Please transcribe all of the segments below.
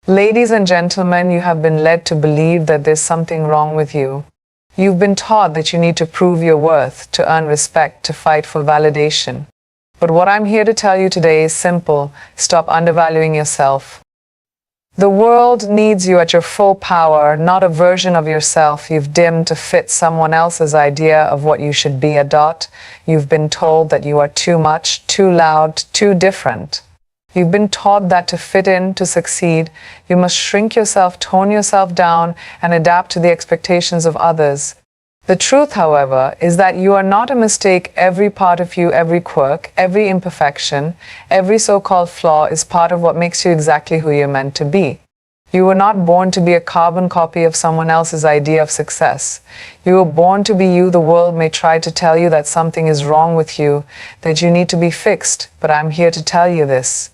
Ladies and gentlemen, you have been led to believe that there's something wrong with you. You've been taught that you need to prove your worth, to earn respect, to fight for validation. But what I'm here to tell you today is simple. Stop undervaluing yourself. The world needs you at your full power, not a version of yourself you've dimmed to fit someone else's idea of what you should be. You've been told that you are too much, too loud, too different. You've been taught that to fit in, to succeed, you must shrink yourself, tone yourself down, and adapt to the expectations of others. The truth, however, is that you are not a mistake. Every part of you, every quirk, every imperfection, every so-called flaw is part of what makes you exactly who you're meant to be. You were not born to be a carbon copy of someone else's idea of success. You were born to be you. The world may try to tell you that something is wrong with you, that you need to be fixed, but I'm here to tell you this.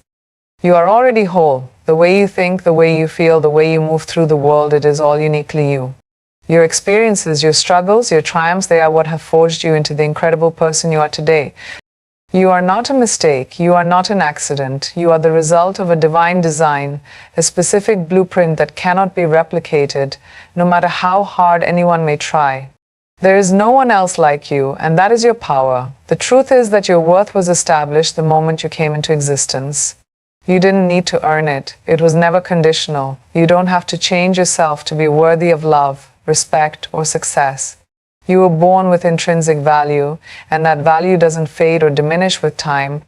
You are already whole. The way you think, the way you feel, the way you move through the world, it is all uniquely you. Your experiences, your struggles, your triumphs, they are what have forged you into the incredible person you are today. You are not a mistake. You are not an accident. You are the result of a divine design, a specific blueprint that cannot be replicated, no matter how hard anyone may try. There is no one else like you, and that is your power. The truth is that your worth was established the moment you came into existence. You didn't need to earn it. It was never conditional. You don't have to change yourself to be worthy of love, respect, or success. You were born with intrinsic value, and that value doesn't fade or diminish with time.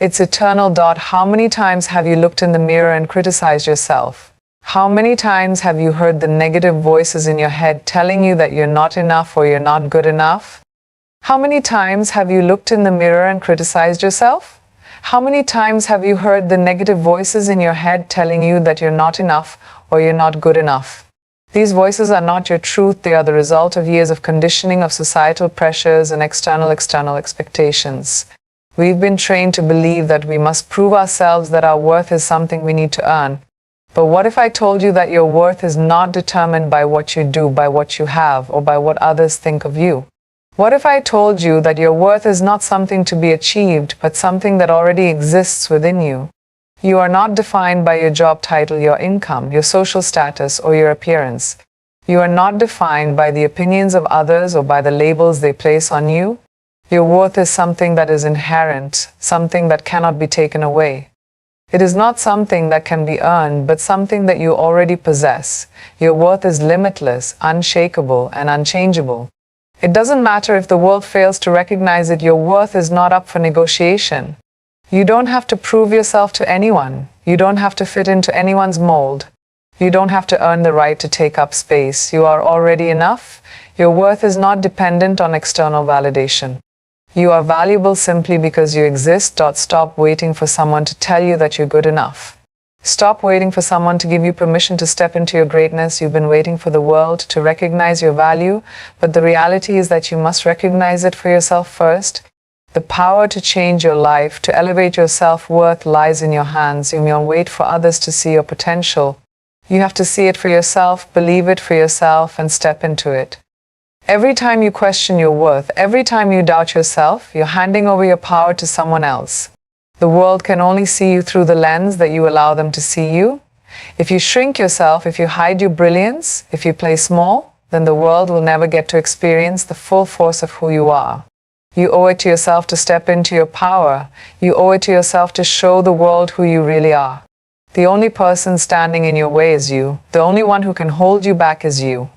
It's eternal. How many times have you looked in the mirror and criticized yourself? How many times have you heard the negative voices in your head telling you that you're not enough or you're not good enough? How many times have you looked in the mirror and criticized yourself? How many times have you heard the negative voices in your head telling you that you're not enough or you're not good enough? These voices are not your truth. They are the result of years of conditioning, of societal pressures and external expectations. We've been trained to believe that we must prove ourselves, that our worth is something we need to earn. But what if I told you that your worth is not determined by what you do, by what you have, or by what others think of you? What if I told you that your worth is not something to be achieved, but something that already exists within you? You are not defined by your job title, your income, your social status, or your appearance. You are not defined by the opinions of others or by the labels they place on you. Your worth is something that is inherent, something that cannot be taken away. It is not something that can be earned, but something that you already possess. Your worth is limitless, unshakable, and unchangeable. It doesn't matter if the world fails to recognize it. Your worth is not up for negotiation. You don't have to prove yourself to anyone. You don't have to fit into anyone's mold. You don't have to earn the right to take up space. You are already enough. Your worth is not dependent on external validation. You are valuable simply because you exist. Stop waiting for someone to tell you that you're good enough. Stop waiting for someone to give you permission to step into your greatness. You've been waiting for the world to recognize your value, but the reality is that you must recognize it for yourself first. The power to change your life, to elevate your self-worth, lies in your hands. You may wait for others to see your potential. You have to see it for yourself, believe it for yourself, and step into it. Every time you question your worth, every time you doubt yourself, you're handing over your power to someone else. The world can only see you through the lens that you allow them to see you. If you shrink yourself, if you hide your brilliance, if you play small, then the world will never get to experience the full force of who you are. You owe it to yourself to step into your power. You owe it to yourself to show the world who you really are. The only person standing in your way is you. The only one who can hold you back is you.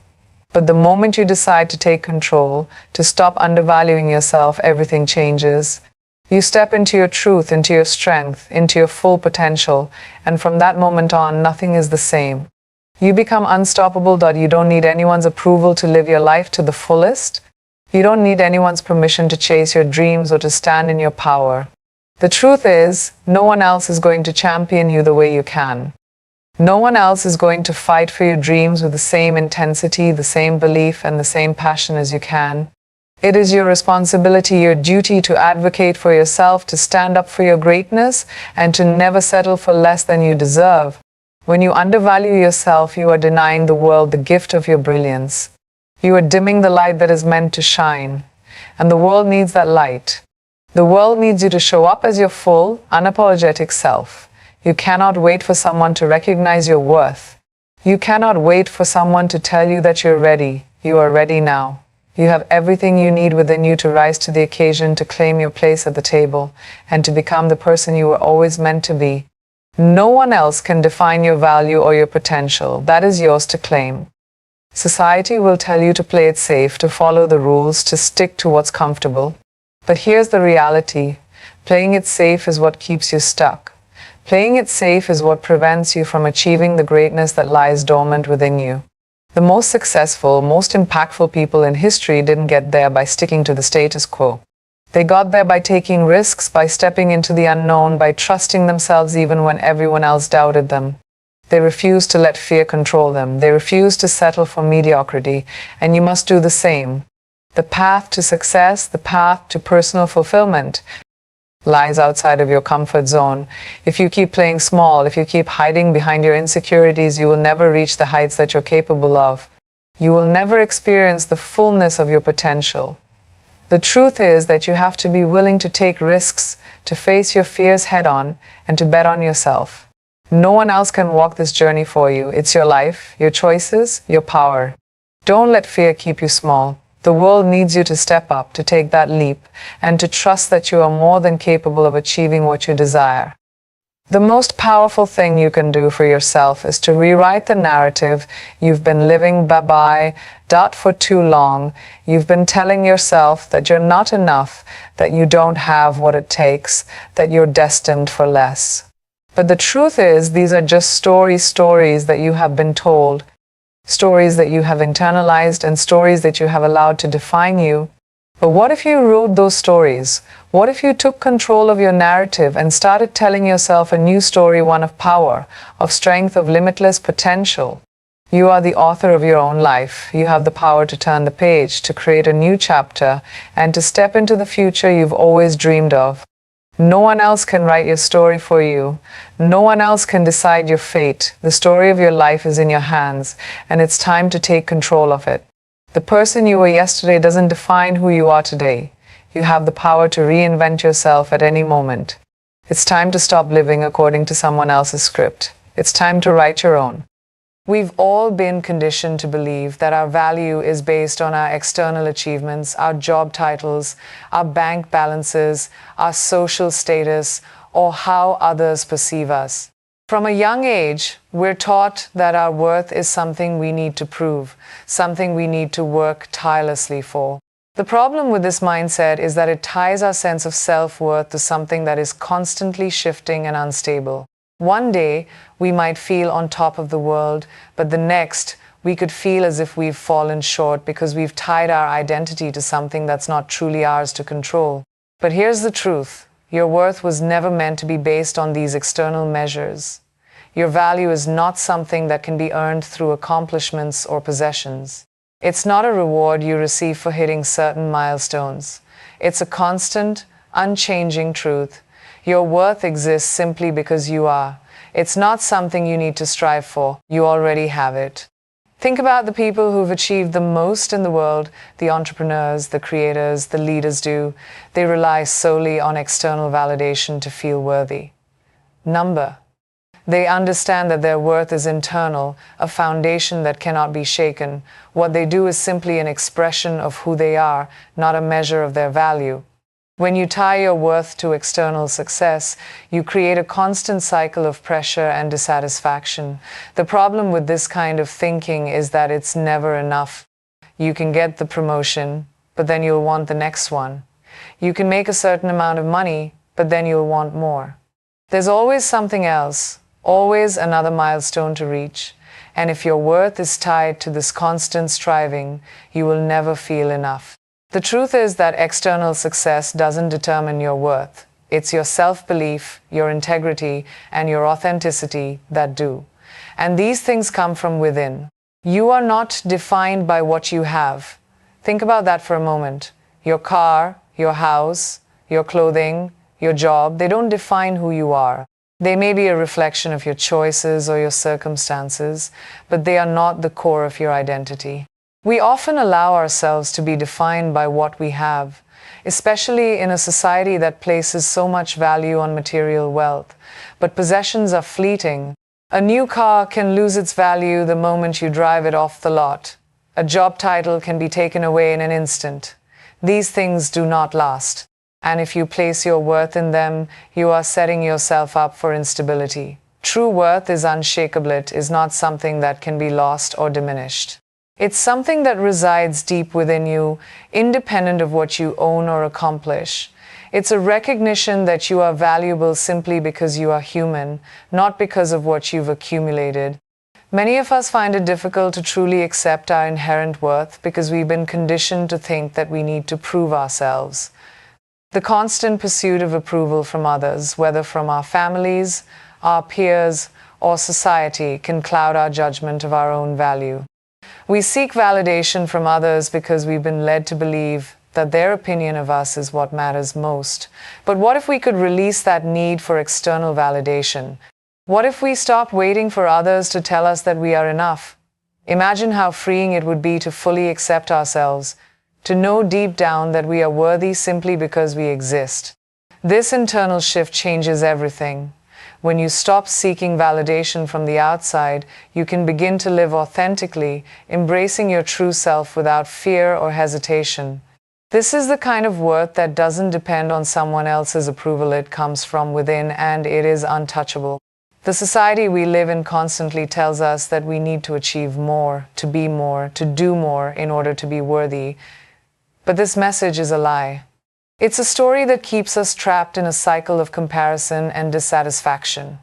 But the moment you decide to take control, to stop undervaluing yourself, everything changes. You step into your truth, into your strength, into your full potential, and from that moment on, nothing is the same. You become unstoppable. You don't need anyone's approval to live your life to the fullest. You don't need anyone's permission to chase your dreams or to stand in your power. The truth is, no one else is going to champion you the way you can. No one else is going to fight for your dreams with the same intensity, the same belief, and the same passion as you can. It is your responsibility, your duty to advocate for yourself, to stand up for your greatness, and to never settle for less than you deserve. When you undervalue yourself, you are denying the world the gift of your brilliance. You are dimming the light that is meant to shine. And the world needs that light. The world needs you to show up as your full, unapologetic self. You cannot wait for someone to recognize your worth. You cannot wait for someone to tell you that you're ready. You are ready now. You have everything you need within you to rise to the occasion, to claim your place at the table, and to become the person you were always meant to be. No one else can define your value or your potential. That is yours to claim. Society will tell you to play it safe, to follow the rules, to stick to what's comfortable. But here's the reality. Playing it safe is what keeps you stuck. Playing it safe is what prevents you from achieving the greatness that lies dormant within you. The most successful, most impactful people in history didn't get there by sticking to the status quo. They got there by taking risks, by stepping into the unknown, by trusting themselves even when everyone else doubted them. They refused to let fear control them. They refused to settle for mediocrity, and you must do the same. The path to success, the path to personal fulfillment, lies outside of your comfort zone. If you keep playing small, if you keep hiding behind your insecurities, you will never reach the heights that you're capable of. You will never experience the fullness of your potential. The truth is that you have to be willing to take risks, to face your fears head on, and to bet on yourself. No one else can walk this journey for you. It's your life, your choices, your power. Don't let fear keep you small. The world needs you to step up, to take that leap, and to trust that you are more than capable of achieving what you desire. The most powerful thing you can do for yourself is to rewrite the narrative you've been living by for too long. You've been telling yourself that you're not enough, that you don't have what it takes, that you're destined for less. But the truth is, these are just stories that you have been told. Stories that you have internalized and stories that you have allowed to define you. But what if you wrote those stories? What if you took control of your narrative and started telling yourself a new story, one of power, of strength, of limitless potential? You are the author of your own life. You have the power to turn the page, to create a new chapter, and to step into the future you've always dreamed of. No one else can write your story for you. No one else can decide your fate. The story of your life is in your hands, and it's time to take control of it. The person you were yesterday doesn't define who you are today. You have the power to reinvent yourself at any moment. It's time to stop living according to someone else's script. It's time to write your own. We've all been conditioned to believe that our value is based on our external achievements, our job titles, our bank balances, our social status, or how others perceive us. From a young age, we're taught that our worth is something we need to prove, something we need to work tirelessly for. The problem with this mindset is that it ties our sense of self-worth to something that is constantly shifting and unstable. One day, we might feel on top of the world, but the next, we could feel as if we've fallen short because we've tied our identity to something that's not truly ours to control. But here's the truth. Your worth was never meant to be based on these external measures. Your value is not something that can be earned through accomplishments or possessions. It's not a reward you receive for hitting certain milestones. It's a constant, unchanging truth. Your worth exists simply because you are. It's not something you need to strive for. You already have it. Think about the people who've achieved the most in the world, the entrepreneurs, the creators, the leaders do. They rely solely on external validation to feel worthy. Number. They understand that their worth is internal, a foundation that cannot be shaken. What they do is simply an expression of who they are, not a measure of their value. When you tie your worth to external success, you create a constant cycle of pressure and dissatisfaction. The problem with this kind of thinking is that it's never enough. You can get the promotion, but then you'll want the next one. You can make a certain amount of money, but then you'll want more. There's always something else, always another milestone to reach. And if your worth is tied to this constant striving, you will never feel enough. The truth is that external success doesn't determine your worth. It's your self-belief, your integrity, and your authenticity that do. And these things come from within. You are not defined by what you have. Think about that for a moment. Your car, your house, your clothing, your job, they don't define who you are. They may be a reflection of your choices or your circumstances, but they are not the core of your identity. We often allow ourselves to be defined by what we have, especially in a society that places so much value on material wealth. but possessions are fleeting. A new car can lose its value the moment you drive it off the lot. A job title can be taken away in an instant. These things do not last. And if you place your worth in them, you are setting yourself up for instability. True worth is unshakable. It is not something that can be lost or diminished. It's something that resides deep within you, independent of what you own or accomplish. It's a recognition that you are valuable simply because you are human, not because of what you've accumulated. Many of us find it difficult to truly accept our inherent worth because we've been conditioned to think that we need to prove ourselves. The constant pursuit of approval from others, whether from our families, our peers, or society, can cloud our judgment of our own value. We seek validation from others because we've been led to believe that their opinion of us is what matters most. But what if we could release that need for external validation? What if we stopped waiting for others to tell us that we are enough? Imagine how freeing it would be to fully accept ourselves, to know deep down that we are worthy simply because we exist. This internal shift changes everything. When you stop seeking validation from the outside, you can begin to live authentically, embracing your true self without fear or hesitation. This is the kind of worth that doesn't depend on someone else's approval. It comes from within, and it is untouchable. The society we live in constantly tells us that we need to achieve more, to be more, to do more in order to be worthy. But this message is a lie. It's a story that keeps us trapped in a cycle of comparison and dissatisfaction.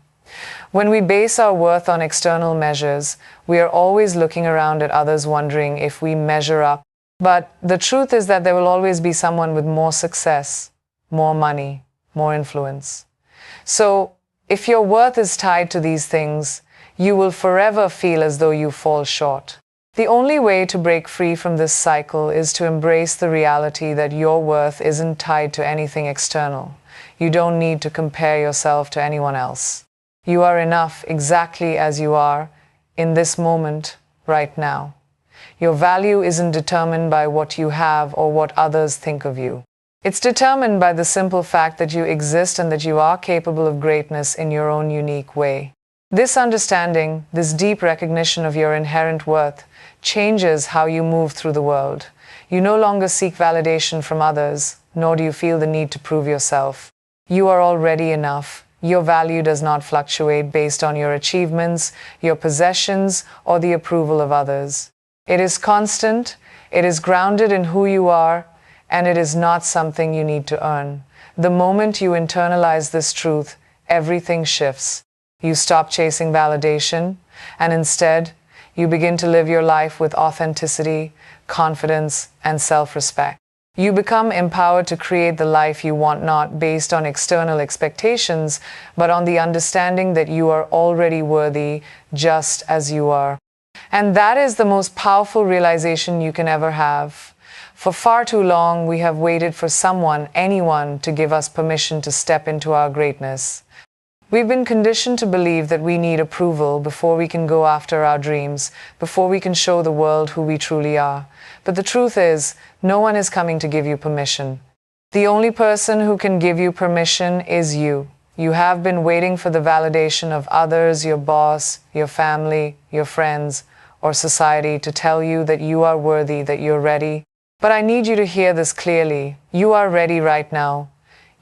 When we base our worth on external measures, we are always looking around at others wondering if we measure up. But the truth is that there will always be someone with more success, more money, more influence. So, if your worth is tied to these things, you will forever feel as though you fall short. The only way to break free from this cycle is to embrace the reality that your worth isn't tied to anything external. You don't need to compare yourself to anyone else. You are enough exactly as you are, in this moment, right now. Your value isn't determined by what you have or what others think of you. It's determined by the simple fact that you exist and that you are capable of greatness in your own unique way. This understanding, this deep recognition of your inherent worth, changes how you move through the world. You no longer seek validation from others, nor do you feel the need to prove yourself. You are already enough. Your value does not fluctuate based on your achievements, your possessions, or the approval of others. It is constant, it is grounded in who you are, and it is not something you need to earn. The moment you internalize this truth, everything shifts. You stop chasing validation, and instead, you begin to live your life with authenticity, confidence, and self-respect. You become empowered to create the life you want, not based on external expectations, but on the understanding that you are already worthy just as you are. And that is the most powerful realization you can ever have. For far too long, we have waited for someone, anyone, to give us permission to step into our greatness. We've been conditioned to believe that we need approval before we can go after our dreams, before we can show the world who we truly are. But the truth is, no one is coming to give you permission. The only person who can give you permission is you. You have been waiting for the validation of others, your boss, your family, your friends, or society to tell you that you are worthy, that you're ready. But I need you to hear this clearly. You are ready right now.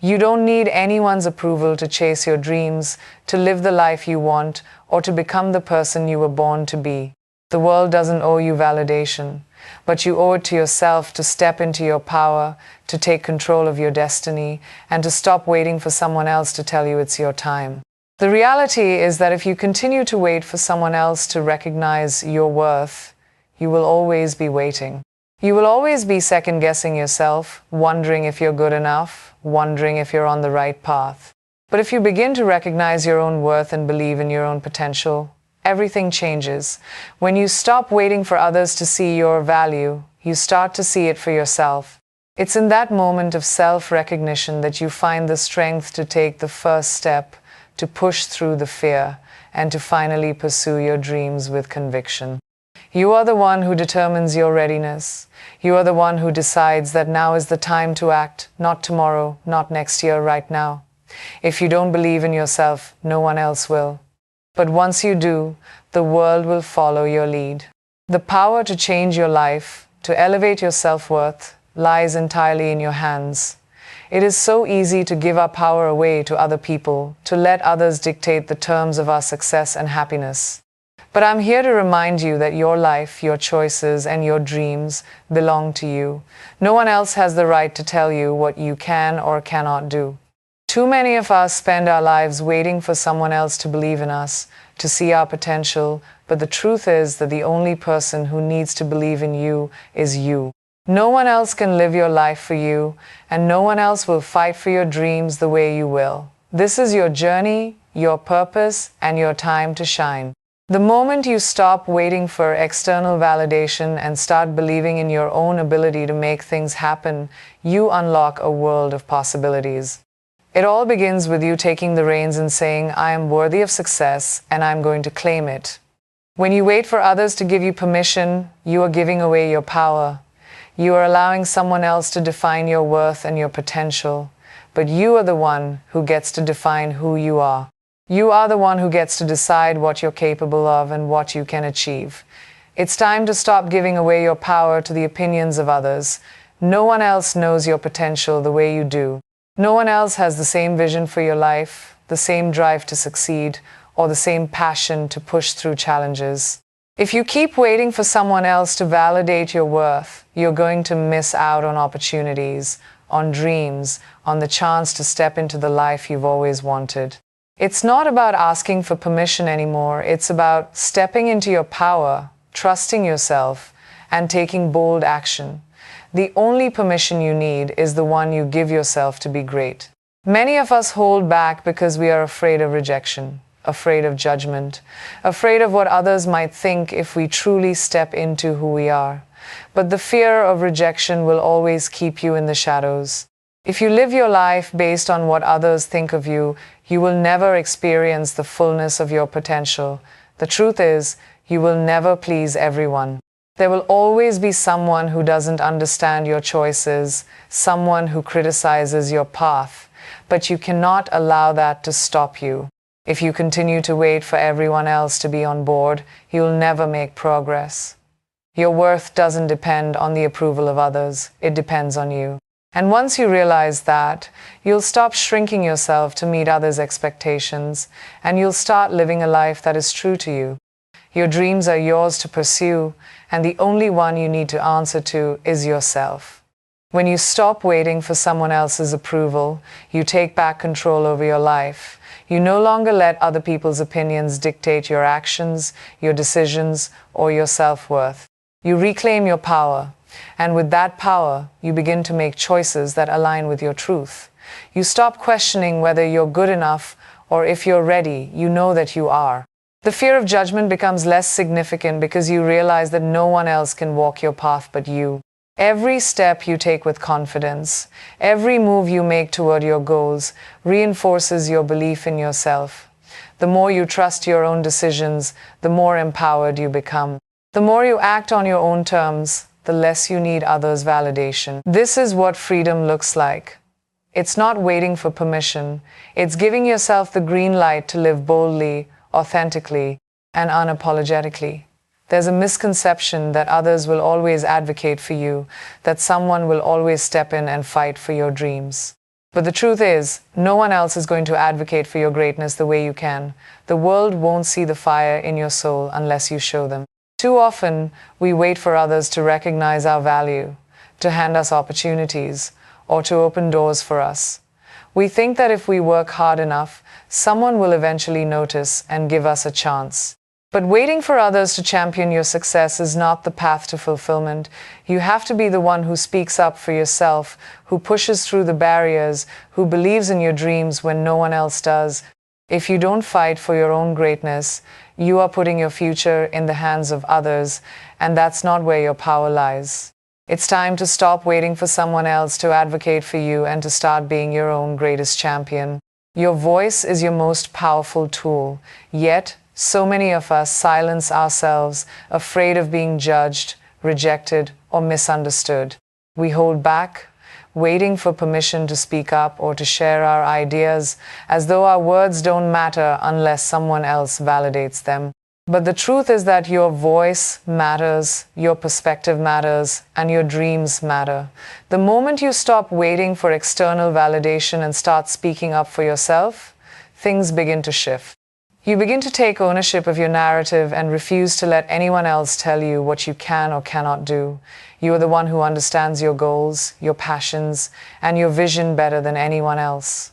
You don't need anyone's approval to chase your dreams, to live the life you want, or to become the person you were born to be. The world doesn't owe you validation, but you owe it to yourself to step into your power, to take control of your destiny, and to stop waiting for someone else to tell you it's your time. The reality is that if you continue to wait for someone else to recognize your worth, you will always be waiting. You will always be second-guessing yourself, wondering if you're good enough, wondering if you're on the right path. But if you begin to recognize your own worth and believe in your own potential, everything changes. When you stop waiting for others to see your value, you start to see it for yourself. It's in that moment of self-recognition that you find the strength to take the first step, to push through the fear, and to finally pursue your dreams with conviction. You are the one who determines your readiness. You are the one who decides that now is the time to act, not tomorrow, not next year, right now. If you don't believe in yourself, no one else will. But once you do, the world will follow your lead. The power to change your life, to elevate your self-worth, lies entirely in your hands. It is so easy to give our power away to other people, to let others dictate the terms of our success and happiness. But I'm here to remind you that your life, your choices, and your dreams belong to you. No one else has the right to tell you what you can or cannot do. Too many of us spend our lives waiting for someone else to believe in us, to see our potential, but the truth is that the only person who needs to believe in you is you. No one else can live your life for you, and no one else will fight for your dreams the way you will. This is your journey, your purpose, and your time to shine. The moment you stop waiting for external validation and start believing in your own ability to make things happen, you unlock a world of possibilities. It all begins with you taking the reins and saying, I am worthy of success and I'm going to claim it. When you wait for others to give you permission, you are giving away your power. You are allowing someone else to define your worth and your potential, but you are the one who gets to define who you are. You are the one who gets to decide what you're capable of and what you can achieve. It's time to stop giving away your power to the opinions of others. No one else knows your potential the way you do. No one else has the same vision for your life, the same drive to succeed, or the same passion to push through challenges. If you keep waiting for someone else to validate your worth, you're going to miss out on opportunities, on dreams, on the chance to step into the life you've always wanted. It's not about asking for permission anymore. It's about stepping into your power, trusting yourself, and taking bold action. The only permission you need is the one you give yourself to be great. Many of us hold back because we are afraid of rejection, afraid of judgment, afraid of what others might think if we truly step into who we are. But the fear of rejection will always keep you in the shadows. If you live your life based on what others think of you, you will never experience the fullness of your potential. The truth is, you will never please everyone. There will always be someone who doesn't understand your choices, someone who criticizes your path, but you cannot allow that to stop you. If you continue to wait for everyone else to be on board, you'll never make progress. Your worth doesn't depend on the approval of others, it depends on you. And once you realize that, you'll stop shrinking yourself to meet others' expectations, and you'll start living a life that is true to you. Your dreams are yours to pursue, and the only one you need to answer to is yourself. When you stop waiting for someone else's approval, you take back control over your life. You no longer let other people's opinions dictate your actions, your decisions, or your self-worth. You reclaim your power. And with that power, you begin to make choices that align with your truth. You stop questioning whether you're good enough, or if you're ready, you know that you are. The fear of judgment becomes less significant because you realize that no one else can walk your path but you. Every step you take with confidence, every move you make toward your goals, reinforces your belief in yourself. The more you trust your own decisions, the more empowered you become. The more you act on your own terms, the less you need others' validation. This is what freedom looks like. It's not waiting for permission. It's giving yourself the green light to live boldly, authentically, and unapologetically. There's a misconception that others will always advocate for you, that someone will always step in and fight for your dreams. But the truth is, no one else is going to advocate for your greatness the way you can. The world won't see the fire in your soul unless you show them. Too often, we wait for others to recognize our value, to hand us opportunities, or to open doors for us. We think that if we work hard enough, someone will eventually notice and give us a chance. But waiting for others to champion your success is not the path to fulfillment. You have to be the one who speaks up for yourself, who pushes through the barriers, who believes in your dreams when no one else does. If you don't fight for your own greatness, you are putting your future in the hands of others, and that's not where your power lies. It's time to stop waiting for someone else to advocate for you and to start being your own greatest champion. Your voice is your most powerful tool, yet so many of us silence ourselves, afraid of being judged, rejected, or misunderstood. We hold back. waiting for permission to speak up or to share our ideas, as though our words don't matter unless someone else validates them. But the truth is that your voice matters, your perspective matters, and your dreams matter. The moment you stop waiting for external validation and start speaking up for yourself, things begin to shift. You begin to take ownership of your narrative and refuse to let anyone else tell you what you can or cannot do. You are the one who understands your goals, your passions, and your vision better than anyone else.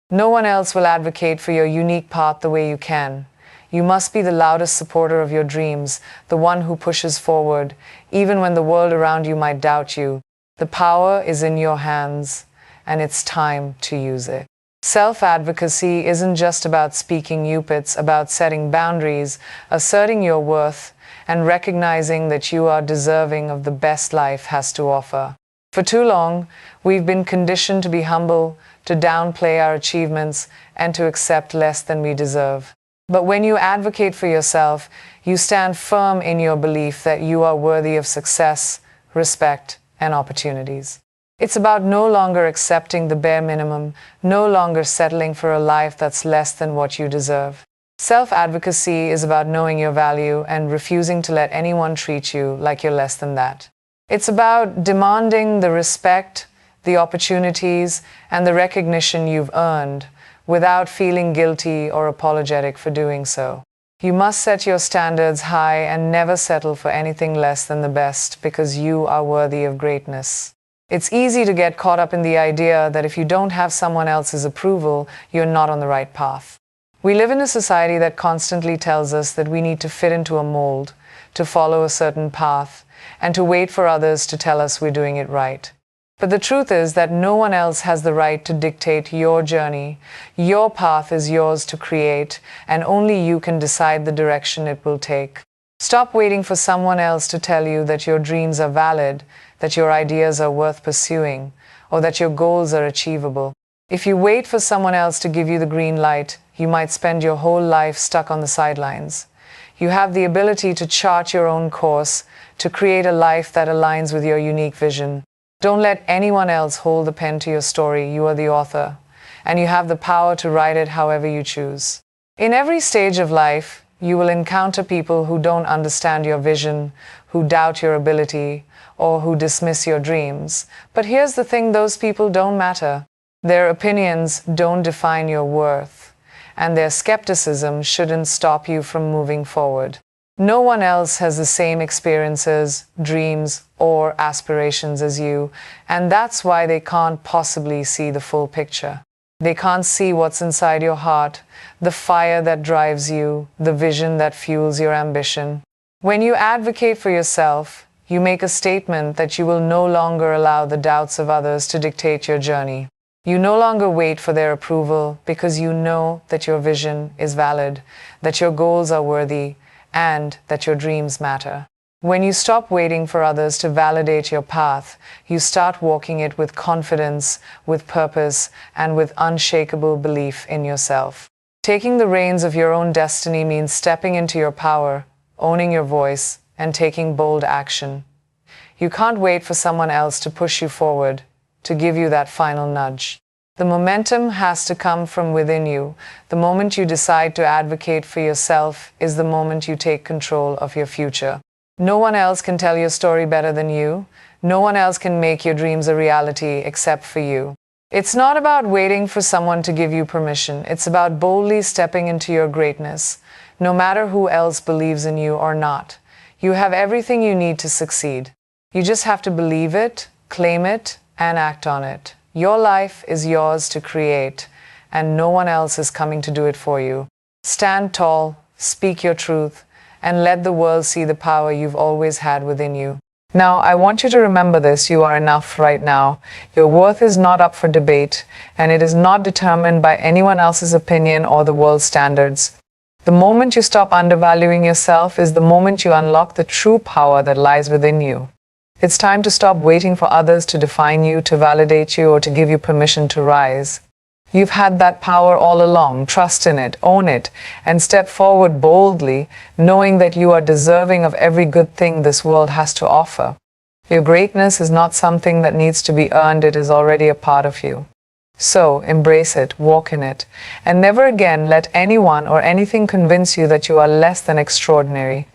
No one else will advocate for your unique path the way you can. You must be the loudest supporter of your dreams, the one who pushes forward, even when the world around you might doubt you. The power is in your hands, and it's time to use it. Self-advocacy isn't just about speaking up, it's about setting boundaries, asserting your worth, and recognizing that you are deserving of the best life has to offer. For too long, we've been conditioned to be humble, to downplay our achievements, and to accept less than we deserve. But when you advocate for yourself, you stand firm in your belief that you are worthy of success, respect, and opportunities. It's about no longer accepting the bare minimum, no longer settling for a life that's less than what you deserve. Self-advocacy is about knowing your value and refusing to let anyone treat you like you're less than that. It's about demanding the respect, the opportunities, and the recognition you've earned, without feeling guilty or apologetic for doing so. You must set your standards high and never settle for anything less than the best, because you are worthy of greatness. It's easy to get caught up in the idea that if you don't have someone else's approval, you're not on the right path. We live in a society that constantly tells us that we need to fit into a mold, to follow a certain path, and to wait for others to tell us we're doing it right. But the truth is that no one else has the right to dictate your journey. Your path is yours to create, and only you can decide the direction it will take. Stop waiting for someone else to tell you that your dreams are valid, that your ideas are worth pursuing, or that your goals are achievable. If you wait for someone else to give you the green light, you might spend your whole life stuck on the sidelines. You have the ability to chart your own course, to create a life that aligns with your unique vision. Don't let anyone else hold the pen to your story. You are the author, and you have the power to write it however you choose. In every stage of life, you will encounter people who don't understand your vision, who doubt your ability, or who dismiss your dreams. But here's the thing, those people don't matter. Their opinions don't define your worth, and their skepticism shouldn't stop you from moving forward. No one else has the same experiences, dreams, or aspirations as you, and that's why they can't possibly see the full picture. They can't see what's inside your heart, the fire that drives you, the vision that fuels your ambition. When you advocate for yourself, you make a statement that you will no longer allow the doubts of others to dictate your journey. You no longer wait for their approval, because you know that your vision is valid, that your goals are worthy, and that your dreams matter. When you stop waiting for others to validate your path, you start walking it with confidence, with purpose, and with unshakable belief in yourself. Taking the reins of your own destiny means stepping into your power, owning your voice, and taking bold action. You can't wait for someone else to push you forward, to give you that final nudge. The momentum has to come from within you. The moment you decide to advocate for yourself is the moment you take control of your future. No one else can tell your story better than you. No one else can make your dreams a reality except for you. It's not about waiting for someone to give you permission. It's about boldly stepping into your greatness, no matter who else believes in you or not. You have everything you need to succeed. You just have to believe it, claim it, and act on it. Your life is yours to create, and no one else is coming to do it for you. Stand tall, speak your truth, and let the world see the power you've always had within you. Now, I want you to remember this: you are enough right now. Your worth is not up for debate, and it is not determined by anyone else's opinion or the world's standards. The moment you stop undervaluing yourself is the moment you unlock the true power that lies within you. It's time to stop waiting for others to define you, to validate you, or to give you permission to rise. You've had that power all along. Trust in it, own it, and step forward boldly, knowing that you are deserving of every good thing this world has to offer. Your greatness is not something that needs to be earned, it is already a part of you. So, embrace it, walk in it, and never again let anyone or anything convince you that you are less than extraordinary.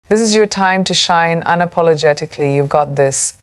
This is your time to shine unapologetically. You've got this.